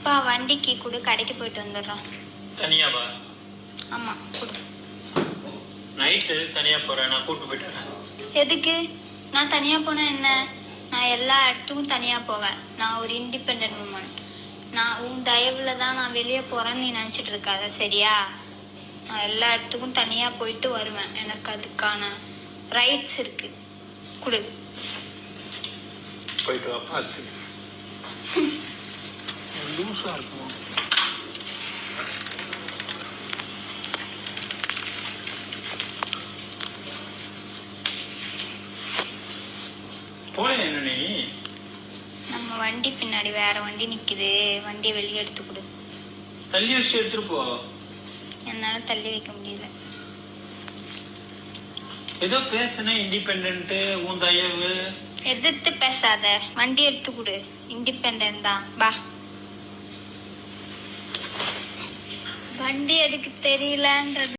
பா வண்டிக்கு கொடு, கடைக்கு போயிட்டு வந்துடுறோம். தனியாவா? ஆமா கொடு. நைட்டு தனியா போறேன், நான் கூட்டு போயிட்டேன். எதுக்கு? நான் தனியா போனா என்ன? நான் எல்லா இடத்துக்கும் தனியா போவேன். நான் ஒரு இண்டிபெண்டன்ட் உமன். நான் உன் தயவுல தான் நான் வெளியே போறேன்னு நீ நினைச்சிட்டு இருக்காத, சரியா? நான் எல்லா இடத்துக்கும் தனியா போயிட்டு வருவேன். எனக்கு அதுக்கான ரைட்ஸ் இருக்கு. கொடு. போயிட்டு வா, பார்த்து. லூஸா இருக்கும். போய் என்ன நீ? நம்ம வண்டி பின்னாடி வேற வண்டி நிக்குது. வண்டியை வெளியே எடுத்து கொடு. தள்ளி வச்சு எடுத்துட்டு போ. என்னால தள்ளி வைக்க முடியல. ஏதோ பேசுன இண்டிபெண்ட், உன் தயவு. எதிர்த்து பேசாத, வண்டி எடுத்து கொடு. இண்டிபெண்டன்ட் தான், பா. வண்டி எதுக்கு தெரியலன்றது